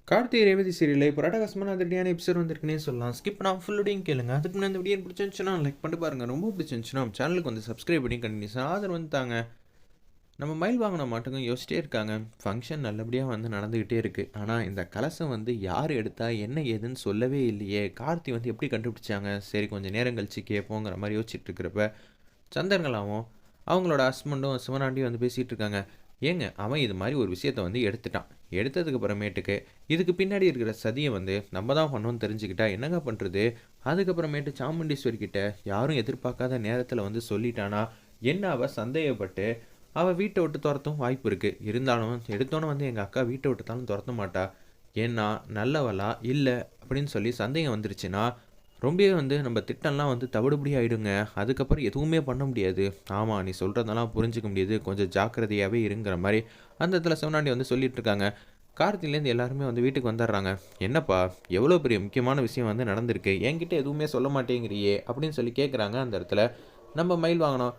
கார்த்தி ரேவதி சீரியலில் இப்போ அட்டகாசமான அதிரடியான எபிசோட் வந்திருக்குன்னே சொல்லலாம். ஸ்கிப் பண்ணாமல் ஃபுல்லோடையும் கேளுங்க. அதுக்கு முன்னாடி இந்த வீடியோ பிடிச்சிருந்துச்சுன்னா லைக் பண்ணிட்டு பாருங்கள். ரொம்ப பிடிச்சிருந்துச்சுன்னா சேனலுக்கு வந்து சப்ஸ்கிரைப் பண்ணி கண்டினியூஸாக ஆதரவு வந்து தாங்க. நம்ம மயில் வாங்கின மாட்டுக்கும் யோசிச்சிட்டே இருக்காங்க. ஃபங்க்ஷன் நல்லபடியாக வந்து நடந்துக்கிட்டே இருக்குது. ஆனால் இந்த கலசம் வந்து யார் எடுத்தா என்ன ஏதுன்னு சொல்லவே இல்லையே. கார்த்தி வந்து எப்படி கண்டுபிடிச்சாங்க? சரி கொஞ்சம் நேரம் கழிச்சு கேட்போங்கிற மாதிரி யோசிச்சுட்டு இருக்கிறப்ப சந்தர்களாவும் அவங்களோட ஹஸ்பண்டும் சிவனாண்டியும் வந்து பேசிகிட்டு இருக்காங்க. ஏங்க அவன் இது மாதிரி ஒரு விஷயத்த வந்து எடுத்துட்டான். எடுத்ததுக்கு அப்புறமேட்டுக்கு இதுக்கு பின்னாடி இருக்கிற சதியை வந்து நம்ம தான் பண்ணோன்னு தெரிஞ்சுக்கிட்டா என்னங்க பண்ணுறது? அதுக்கப்புறமேட்டு சாமுண்டீஸ்வரி கிட்ட யாரும் எதிர்பார்க்காத நேரத்தில் வந்து சொல்லிட்டானா என்ன அவள் சந்தேகப்பட்டு அவள் வீட்டை விட்டு துரத்தும் வாய்ப்பு இருக்குது. இருந்தாலும் எடுத்தோன்னே வந்து எங்கள் அக்கா வீட்டை விட்டுத்தாலும் துரத்த மாட்டா. ஏன்னா நல்லவளா இல்லை அப்படின்னு சொல்லி சந்தேகம் வந்துருச்சுன்னா ரொம்பவே வந்து நம்ம திட்டம்லாம் வந்து தவிடுபடி ஆகிடுங்க. அதுக்கப்புறம் எதுவுமே பண்ண முடியாது. ஆமாம் நீ சொல்கிறதெல்லாம் புரிஞ்சிக்க முடியுது, கொஞ்சம் ஜாக்கிரதையாகவே இருங்கிற மாதிரி அந்த இடத்துல சிவனாண்டி வந்து சொல்லிட்டு இருக்காங்க. கார்த்திலேருந்து எல்லாருமே வந்து வீட்டுக்கு வந்துடுறாங்க. என்னப்பா எவ்வளோ பெரிய முக்கியமான விஷயம் வந்து நடந்திருக்கு, என்கிட்ட எதுவுமே சொல்ல மாட்டேங்கிறியே அப்படின்னு சொல்லி கேட்குறாங்க. அந்த இடத்துல நம்ம மயில் வாங்கினோம்.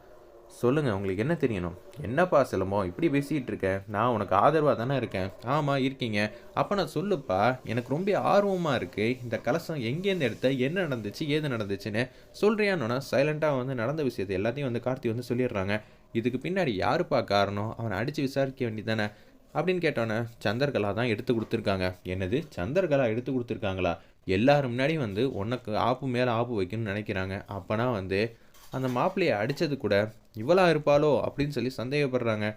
சொல்லுங்கள் உங்களுக்கு என்ன தெரியணும்? என்னப்பா சிலம்பம் இப்படி பேசிகிட்டு இருக்கேன்? நான் உனக்கு ஆதரவாக தானே இருக்கேன். ஆமாம் இருக்கீங்க. அப்போ நான் சொல்லுப்பா, எனக்கு ரொம்ப ஆர்வமாக இருக்குது. இந்த கலசம் எங்கேருந்து எடுத்த, என்ன நடந்துச்சு ஏது நடந்துச்சுன்னு சொல்கிறியான்னு சைலண்ட்டாக வந்து நடந்த விஷயத்தை எல்லாத்தையும் வந்து கார்த்தி வந்து சொல்லிடுறாங்க. இதுக்கு பின்னாடி யாருப்பா காரணம்? அவனை அடித்து விசாரிக்க வேண்டியதானே அப்படின்னு கேட்டோன்னே சந்தர்கலா தான் எடுத்து கொடுத்துருக்காங்க. என்னது சந்தர்கலா எடுத்து கொடுத்துருக்காங்களா? எல்லாரும் முன்னாடி வந்து உனக்கு ஆப்பு மேலே ஆப்பு வைக்கணும்னு நினைக்கிறாங்க. அப்போனா வந்து அந்த மாப்பிள்ளையை அடித்தது கூட இவளா இருப்பாளோ அப்படின்னு சொல்லி சந்தேகப்படுறாங்க.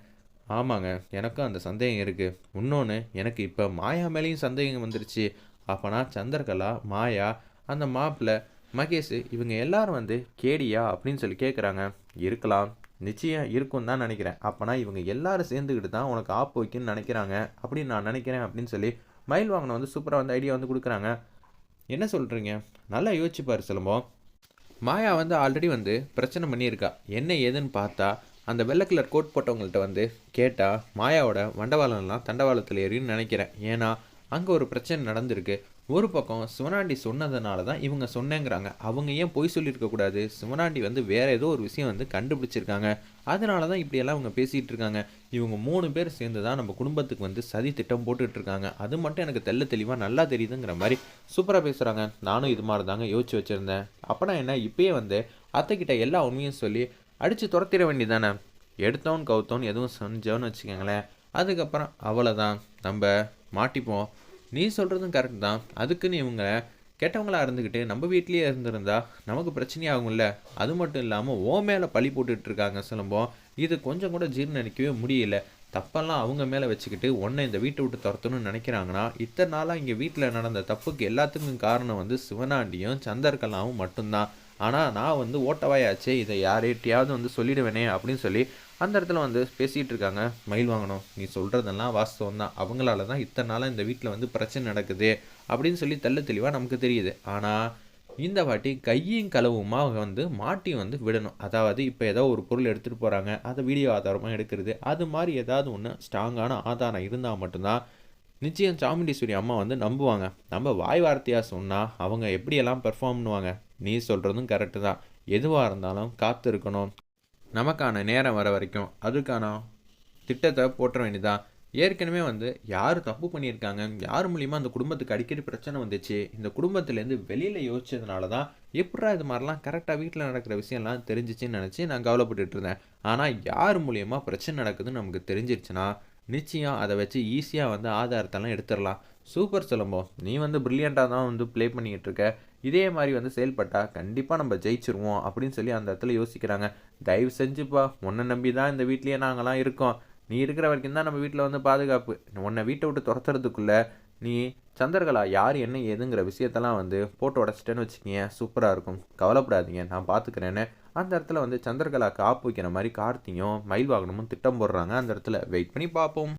ஆமாங்க எனக்கும் அந்த சந்தேகம் இருக்குது. இன்னொன்று எனக்கு இப்போ மாயா மேலேயும் சந்தேகம் வந்துருச்சு. அப்போனா சந்திரகலா, மாயா, அந்த மாப்பிள்ளை மகேஷ் இவங்க எல்லாரும் வந்து கேடியா அப்படின்னு சொல்லி கேட்குறாங்க. இருக்கலாம், நிச்சயம் இருக்குன்னு தான் நினைக்கிறேன். அப்போனா இவங்க எல்லாரும் சேர்ந்துக்கிட்டு தான் உனக்கு ஆப்பு வைக்கணும்னு நினைக்கிறாங்க அப்படின்னு நான் நினைக்கிறேன் அப்படின்னு சொல்லி மயில் வாங்கின வந்து சூப்பராக வந்து ஐடியா வந்து கொடுக்குறாங்க. என்ன சொல்கிறீங்க? நல்லா யோசிச்சுப்பார் சிலம்பம். மாயா வந்து ஆல்ரெடி வந்து பிரச்சனை பண்ணியிருக்கா. என்ன ஏதுன்னு பார்த்தா அந்த வெள்ளை கலர் கோட் போட்டவங்கள்ட்ட வந்து கேட்டால் மாயாவோட வண்டவாளம்லாம் தண்டவாளத்தில் ஏறின்னு நினைக்கிறேன். ஏன்னா அங்கே ஒரு பிரச்சனை நடந்திருக்கு. ஒரு பக்கம் சிவனாண்டி சொன்னதுனால தான் இவங்க சொன்னேங்கிறாங்க. அவங்க ஏன் பொய் சொல்லியிருக்கக்கூடாது? சிவனாண்டி வந்து வேறு ஏதோ ஒரு விஷயம் வந்து கண்டுபிடிச்சிருக்காங்க. அதனால தான் இப்படியெல்லாம் அவங்க பேசிகிட்டு இருக்காங்க. இவங்க 3 பேர் சேர்ந்து தான் நம்ம குடும்பத்துக்கு வந்து சதி திட்டம் போட்டுட்ருக்காங்க. அது மட்டும் எனக்கு தெளிவாக நல்லா தெரியுதுங்கிற மாதிரி சூப்பராக பேசுகிறாங்க. நானும் இது மாதிரி தாங்க யோசிச்சு வச்சுருந்தேன். அப்போனா என்ன இப்பயே வந்து அத்தைக்கிட்ட எல்லா உண்மையும் சொல்லி அடித்து துரத்திட வேண்டியதானே? எடுத்தோன்னு கவுத்தோன்னு எதுவும் செஞ்சோன்னு வச்சுக்கோங்களேன், அதுக்கப்புறம் அவ்வளோதான், நம்ம மாட்டிப்போம். நீ சொல்கிறதும் கரெக்ட் தான். அதுக்குன்னு இவங்க கெட்டவங்களாக இருந்துக்கிட்டு நம்ம வீட்லேயே இருந்திருந்தா நமக்கு பிரச்சனையாகும்ல. அது மட்டும் இல்லாமல் ஓ மேலே பழி போட்டுட்ருக்காங்க சிலம்பம். இது கொஞ்சம் கூட ஜீர்ணிக்கவே முடியல. தப்பெல்லாம் அவங்க மேலே வச்சுக்கிட்டு ஒன்றை இந்த வீட்டை விட்டு துரத்தணும்னு நினைக்கிறாங்கன்னா இத்தனை நாளாக இங்கே வீட்டில் நடந்த தப்புக்கு எல்லாத்துக்கும் காரணம் வந்து சிவனாண்டியும் சந்தர்கலாவும் மட்டும்தான். ஆனால் நான் வந்து ஓட்டவாயாச்சே, இதை யார்கிட்டையாவது வந்து சொல்லிடுவேனே அப்படின்னு சொல்லி அந்த இடத்துல வந்து பேசிகிட்டு இருக்காங்க. மயில் வாங்கணும், நீ சொல்கிறதெல்லாம் வாஸ்தவம் தான். அவங்களால தான் இத்தனை நாளாக இந்த வீட்டில் வந்து பிரச்சனை நடக்குது அப்படின்னு சொல்லி தெளிவாக நமக்கு தெரியுது. ஆனால் இந்த வாட்டி கையும் களவுமா வந்து மாட்டி வந்து விடணும். அதாவது இப்போ ஏதோ ஒரு பொருள் எடுத்துகிட்டு போகிறாங்க, அதை வீடியோ ஆதாரமாக எடுக்கிறது, அது மாதிரி ஏதாவது ஒன்று ஸ்ட்ராங்கான ஆதாரம் இருந்தால் மட்டும்தான் நிச்சயம் சாமுண்டீஸ்வரி அம்மா வந்து நம்புவாங்க. நம்ம வாய் வார்த்தையாக சொன்னால் அவங்க எப்படியெல்லாம் பெர்ஃபார்ம் பண்ணுவாங்க? நீ சொல்கிறதும் கரெக்டு தான். எதுவாக இருந்தாலும் காத்து இருக்கணும். நமக்கான நேரம் வர வரைக்கும் அதுக்கான திட்டத்தை போட்டுற வேண்டியதான். ஏற்கனவே வந்து யார் தப்பு பண்ணியிருக்காங்க, யார் மூலிமா அந்த குடும்பத்துக்கு அடிக்கடி பிரச்சனை வந்துச்சு, இந்த குடும்பத்துலேருந்து வெளியில் யோசிச்சதுனால தான் எப்படா இது மாதிரிலாம் கரெக்டாக வீட்டில் நடக்கிற விஷயம்லாம் தெரிஞ்சிச்சின்னு நினச்சி நான் கவலைப்பட்டுட்டு இருந்தேன். ஆனால் யார் மூலியமாக பிரச்சனை நடக்குதுன்னு நமக்கு தெரிஞ்சிருச்சுன்னா நிச்சயம் அதை வச்சு ஈஸியாக வந்து ஆதாரத்தெல்லாம் எடுத்துடலாம். சூப்பர் சிலம்பம், நீ வந்து ப்ரில்லியண்ட்டாக தான் வந்து ப்ளே பண்ணிக்கிட்டு இருக்க. இதே மாதிரி வந்து செயல்பட்டால் கண்டிப்பாக நம்ம ஜெயிச்சிருவோம் அப்படின்னு சொல்லி அந்த இடத்துல யோசிக்கிறாங்க. தயவு செஞ்சுப்பா, உன்னை நம்பி தான் இந்த வீட்லேயே நாங்களாம் இருக்கோம். நீ இருக்கிற வரைக்கும் தான் நம்ம வீட்டில் வந்து பாதுகாப்பு. உன்னை வீட்டை விட்டு துரத்துறதுக்குள்ளே நீ சந்திரகலா யார் என்ன ஏதுங்கிற விஷயத்தெல்லாம் வந்து போட்டு உடச்சிட்டேன்னு வச்சுக்கிங்க, சூப்பராக இருக்கும். கவலைப்படாதீங்க, நான் பார்த்துக்கிறேன்னு அந்த இடத்துல வந்து சந்திரகலாவுக்கு ஆப்பு வைக்கிற மாதிரி கார்த்தியும் மயில் வாகனமும் திட்டம் போடுறாங்க. அந்த இடத்துல வெயிட் பண்ணி பார்ப்போம்.